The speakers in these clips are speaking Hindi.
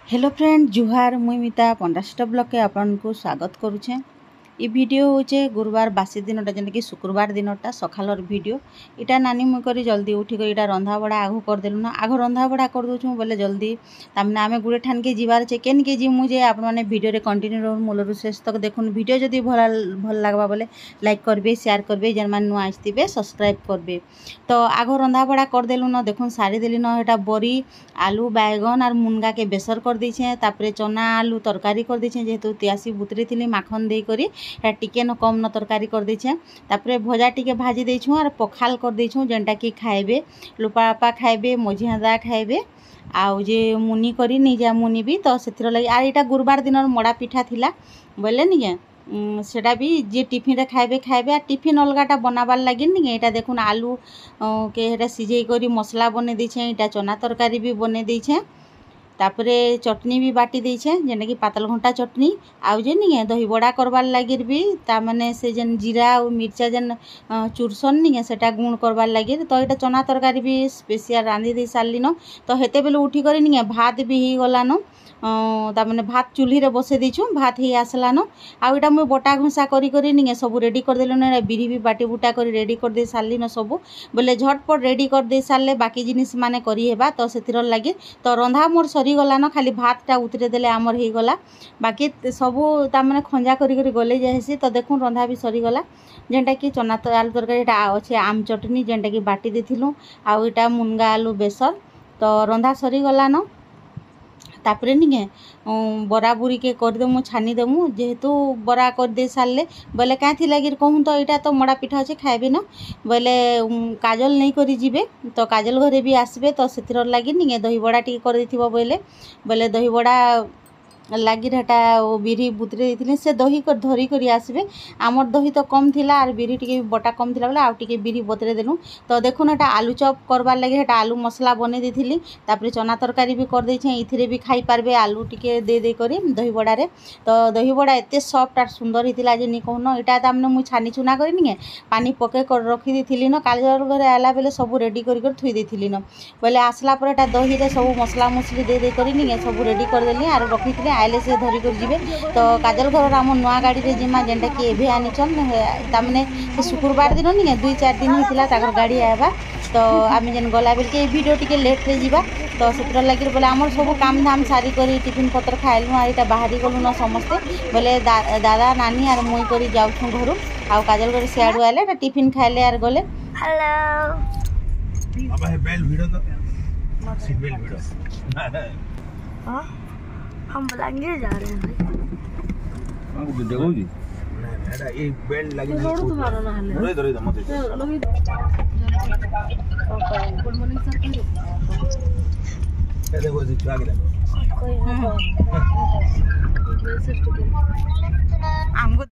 हेलो फ्रेंड जुहार मुई मिता पंडास्टा ब्लॉग के आपन को स्वागत करुछे। ये वीडियो होचे गुरुवार बासी दिनटा जेन कि शुक्रवार दिनटा सखालर वीडियो। इटा नानी मुई करी जल्दी उठी कर इटा रंधा बड़ा आगो कर देलु ना आगो रंधा बड़ा कर दोछु बोले जल्दी तामने आमे गुडे ठान के जीवार छे केन के जिमु जे आपन माने वीडियो रे कंटिन्यू रहन मूलरु शेष तक देखुन। वीडियो जदी भल लागबा बोले लाइक करबे शेयर करबे जेन मान नुआ आइतिबे सब्सक्राइब करबे। तो आगो रंधा बड़ा कर देलु न देखुन सारी देली न एटा बरी आलू बैगन और मुनगा के बेसर कर दीछे तापरे चना आलू तरकारी कर दीछे जेहेतु तियासी बुतरी थिली माखन दे करी टिके न कम न तरकारी कर दीछे तापरे भजा टिके भाजी देछुं और पखाल कर देछुं जेनटा कि खाइबे लुपा आपा खाइबे मझिया दा खाइबे आउ जे मुनी करी निजा मुनी भी तो सेथिर लगी आर इटा गुरुवार दिन मड़ा पिठा थिला बोले निके सेटा भी जे टिफिन रे खाइबे खाइबे टिफिन अलगाटा बनाबार लगे निके एटा देखुन आलू के हेटा सिझे करी मसला बने दीछे एटा चना तरकारी भी बने दीछे तापरे चटनी भी बाटी देछे जेने कि पातल घंटा चटनी आउ जे निके दही बड़ा करबार लागिर भी ता माने से जेन जीरा और मिर्चा जेन चुरसन निके सेटा गुण करबार लागिर तो एटा चना तरकारी भी स्पेशल रांधी दे सारलिन तो हेते बेले उठी करी निके भात भी ही गलान ता माने भात चूल्ही रे बसे देछु भात ही आसलान आउ एटा मुई बटा घोसा करी करी निके सब रेडी कर देलु न बिरी भी बाटी बुटा करी रेडी कर दे सारलिन सब बोले झटपट रेडी कर दे सारले बाकी जिनिस माने करी हेबा तो सेतिर लागी तो रंधा मोर सरी गला न खाली भातटा उतरे देले आमर ही गला बाकी सबू ता माने खंजा करी करी गले जाहेसी तो देखुन रंधा भी सरी गला जेनटा कि चना आलू तरकारी एटा अच्छे आम चटनी जेनटा कि बाटी देथिलु आउ एटा मुनगा आलू बेसर तो रंधा सरी गला न तापरे निके बरा बुरी के कर देमु छानी देमु जेहेतु बरा कर दे सारले बोले काथी लागिर कहूँ तो एटा तो मड़ा पिठा अच्छे खाइबे न बोले काजल नहीं करी जीवे तो काजल घरे भी आसबे तो सेतिर लागी निके दही बड़ा टी कर देथिबो बोले दही बड़ा लगी हेटा बिरी बुतरे देथिले से दही कर धरी करी आसबे आमर दही तो कम थिला और बिरी टिके बटा कम थिला बोले आउ टिके बिरी बतरे देलु तो देखुन एटा आलू चॉप करबार लगे हेटा आलू मसला बने देथिली तापरे चना तरकारी भी कर देछे इथिरे भी खाई पारबे आलू टिके दे करी दही बड़ा रे तो दही बड़ा एते सॉफ्ट और सुंदर हितिला जे नि कहन एटा तामने मु छानी चुना करी निके पानी पके कर रखी देथिली न काजर घरे आला बेले सब रेडी करी कर थुई देथिली न बोले आसला पर एटा दही रे सब मसला मसली दे करी निके सब रेडी कर देली और रखी आइले से धरी कर जीवे तो काजल घर आम नुआ गाड़ी रे जिमा जेनटा कि एभे आनिछन तामने शुक्रवार दिन निके 2-4 दिन होतिला ताकर गाड़ी आएबा तो आम जेन गला बेल के वीडियो टिके लेट रे जीवा तो सेतिर लागिर बोले आमर सब काम धाम सारी करी टिफिन पत्र खाइलु आ एटा बाहरी गलु न समस्ते बोले दादा नानी आर मुई करी जाउछु घरु आ काजल घर सियाडु आले टिफिन खाइले आर गले हेलो अब है बेल वीडियो तो सीट बेल वीडियो हां हम बलांगीर जा रहे हैं भाई हम देखो जी ना एक बेल्ट लगी रोड तो मारो ना हले इधर मत गुड मॉर्निंग सर ये देखो जी क्या गिरा कोई हमको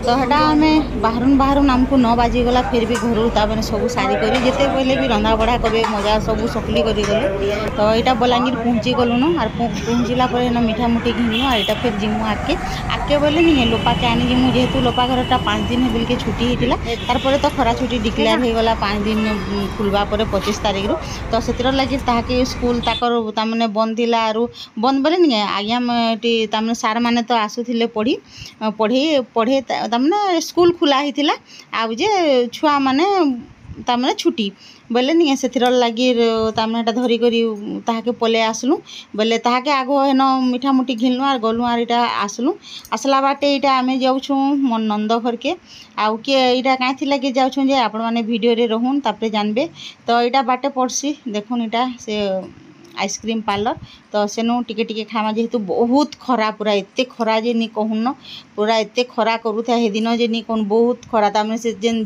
तो हेटा आम बाहरुन आमको 9 बाजी गला फिर भी घर ताने सब सारी करी जिते पहले भी रंधा बढ़ा करे मजा सब सकली करी गले तो यहाँ बलांगीर पहुँची गलु न और पहुँचला मीठा मुठी घिनु और यहाँ फिर जिमु आके बोले नहीं लोपा के आनी जिमु जेहेतु लोपा घरटा 5 दिन बिल के छुट्टी होता तार तो खरा छुट्टी डिक्लेयर हो गला 5 दिन खुलवा पर 25 तारीख रू तो से लगे ताके स्कूल ताकर तामने बंद थिला आरु बंद बोले नहीं आज्ञा तामने सार माने तो आसुथिले पढ़े तामने स्कूल खुला हिथिला आउ जे छुआ माने तामने छुट्टी बोले नहीं से लगी तामने धरी करी ताके पले आसलु बोले ताके आगो हेन मीठा मुठी घिनलु और गलु और इटा आसलु आसला बाटे इटा आमे जाउछु मोर नंद घर के आउ के इटा काथि लगे जाउछु जे आपण माने वीडियो रे रहून तापरे जानबे तो इटा बाटे पड़सी देखुन इटा से आइसक्रीम पार्लर तो सेनु टिके टिके खामा जेहेतु बहुत खरा पूरा एते खरा जे नि कहून पूरा एते खरा करूथा हे दिन जे नि कहून बहुत खरा तामने से जेन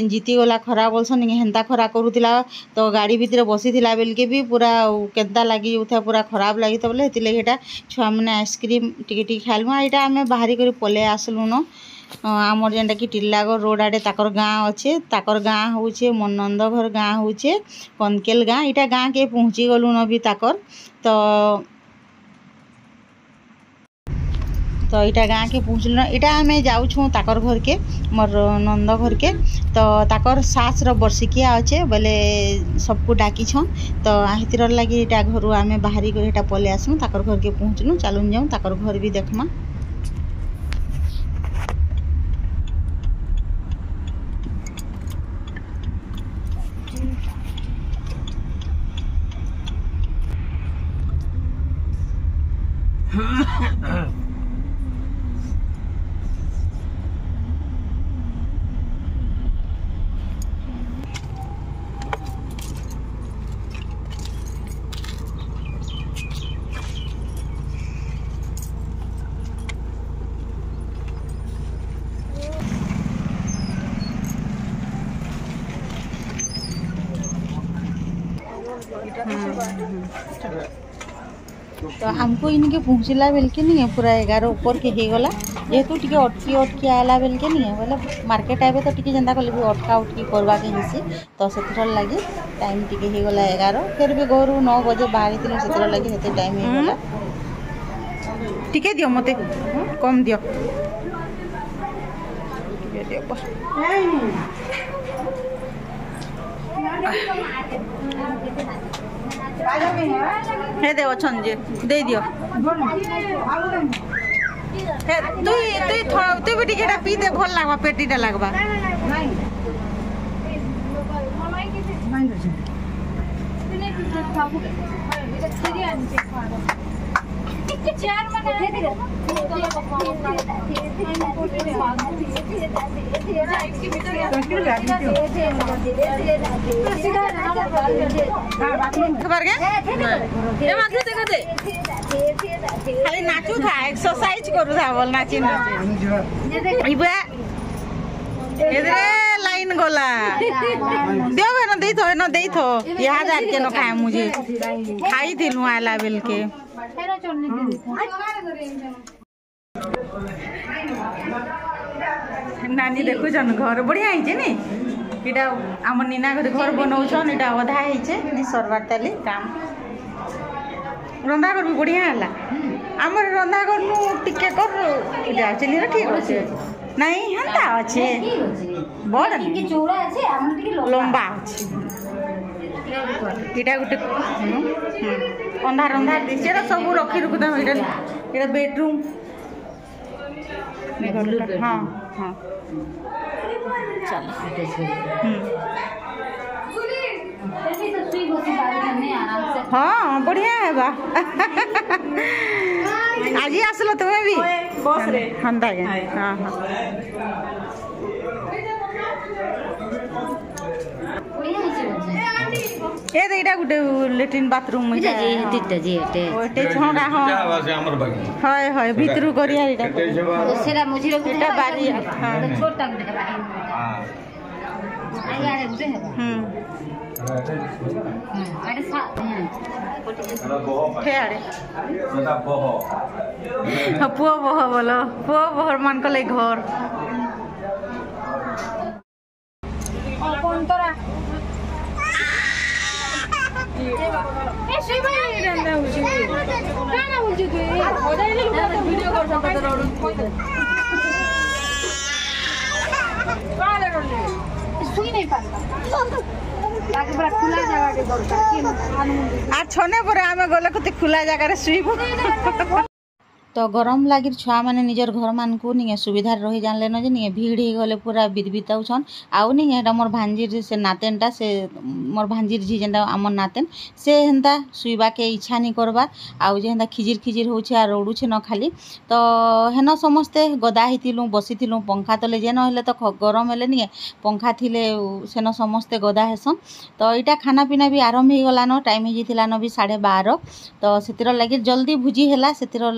जीती गला खरा बोलसन हेन्ता खरा करूथिला तो गाड़ी भितर बसीथिला बेल के भी पूरा केदा लगी उथा पूरा खराब लगी तो बोले हेति लगे हेटा छुआ माने आइसक्रीम टिके टिके खाइलु एटा आमे बाहरी करी पले आसलु न आमर जेनटा कि टिल्लागढ़ रोड आड़े ताकर गाँ अच्छे ताकर गाँ होचे मोर नंद घर गाँ होचे कनकेल गाँ इटा गाँ के पहुँची गलु न भी ताकर तो तो यहाँ गाँ के पहुँचल इटा आम जाऊँ ताकर घर के मोर नंद घर के तो ताकर सास वर्षिकिया अच्छे बोले सबको डाकी छन तो हितर लगी इटा घर आम बाहरी कर पलि आसमु ताकर घर के पहुँचलु चलुन जाऊँ ताकर घर भी देखमा। तो हमको इनके पहुँचला बेल के नहीं है पूरा 11 ऊपर के हो गला जेहेतु टी अटकी आला बेल के नहीं है बोले मार्केट आए तो टी जेनता कले भी अटका उटकी करवा के हिसी तो से लगी टाइम टी हो गला 11 फिर भी घर 9 बजे बाहरी थी से लगी हेते टाइम हो गला टिके दियो मते कम दियो हे दे अच्छन जे दे दियो हे तू भी टिकेटा पी दे भल लागबा पेटीटा लागबा खाली नाचू था एक्सरसाइज करू था बोल नाची नाची लाइन गोला दियो न दे थो यहाँ जार के न खाए मुझे खाई थी लुआ आला बेल के नानी देखु जन घर बढ़िया है नी इटा आम नीना घर घर बनाऊन इटा अधा है सरबार ताली काम रंधाघर भी बढ़िया है आम रंधाघर टिके कर इटा चली ठीक अच्छे नहीं हेन्ता अच्छे बड़ लंबा अच्छे इटा गोटे अंधार अंधार दिखे सब रखी रुकुदा इटा बेडरूम हाँ हाँ हाँ बढ़िया है बा आज ही आसलो तुम्हें भी बस रे हंदा हाँ हाँ ए देटा गुटे लेट्रिन बाथरूम में जे तिटा जे ओटे छोड़ा हां हाय हाय भीतरु करिया एटा सेरा मुझी एटा बारी हां छोटा गुटे हां आया रे गुटे अरे सा फेरे सेटा बह पुओ बह बोलो पुओ बहर मान को ले घर कोन तोरा ए सही भाई रहना होची काना होची तू ओदाइले लोक वीडियो कर सकत रोड काले रोले सुई नहीं पाता लागे बड़ा खुला जगह के दरकार की आ छने पर आमे गले कते खुला जगह रे सुईबो तो गरम लगी छुआ मैंने निजर घर मान को नहीं सुविधा रही जानले न जे नहीं भीड़ ही गले पूरा बिताऊन आउ नहीं है मोर भांजीर से नातेनटा से मोर भांजीर झी जेनटा आम नातेन से हेन्ता शुवा के इच्छा नहीं करबार आउ जे हेन्ता खिजिर खिजिर होछे आ रोडुछे न खाली तो हेन समस्ते गदा हिथिलु बसीथिलु पंखा तले जे न हेले तो गरम हेले नहीं पंखा थिले सेन समस्ते गदा हेसन तो इटा खाना पीना भी आरंभ हो गलान टाइम हो जाइलान भी 12:30 तो सेतिर लगी जल्दी भुजी हैला सेतिर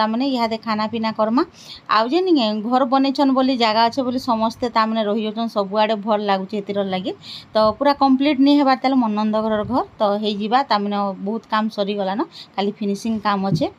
तामने इहादे खाना पीना करमा आउ जे नहीं घर बनईछन बोली जगह अच्छे बोली समस्ते तामने रही जाउछन सबुआडे भल लागुचे एतिर लगी तो पूरा कंप्लीट नहीं हेबार ताले मन नंद घर तो हे जिबा तामने बहुत काम सरी गलान खाली फिनिशिंग काम अच्छे।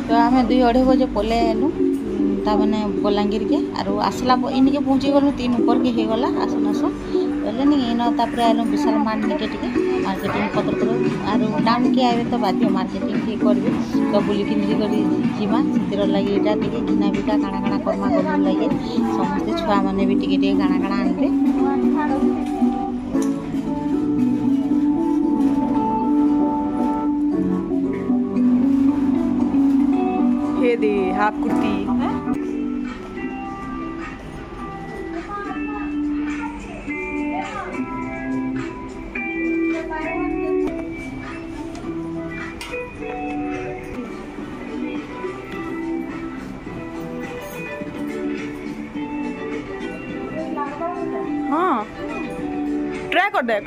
तो आम 2-2:30 बजे पले आलु ताने बलांगीर के आर आसला इनके पहुँची गलु 3 ऊपर के हो गला आसन आस बोले नहीं इन तापर आलु विशाल मार्ट निके मार्केटिंग पत्र कर आर डाउन के आए तो बाध्य मार्केटिंग के करबे तो बुलिक जीवा से लगे यहाँ टे घिना बिका काଣା काଣା करमा कर लगे समस्ते छुआ मैंने भी टे काଣା काଣା आनबे दे हाफ कुर्ती हाँ ट्राई कर देख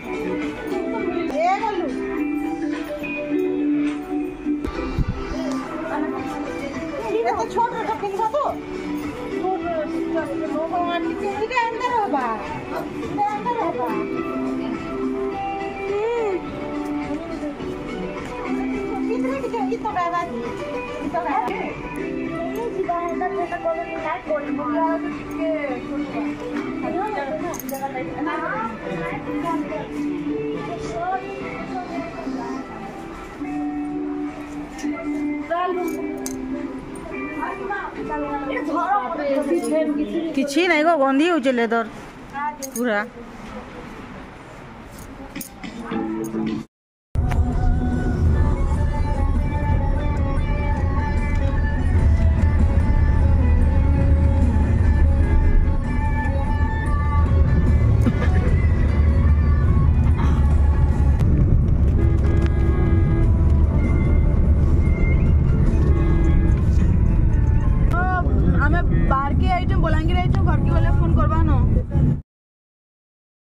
छोड़ रखा तो अंदर होगा किसी नहीं गो गंधी हो लेदर पूरा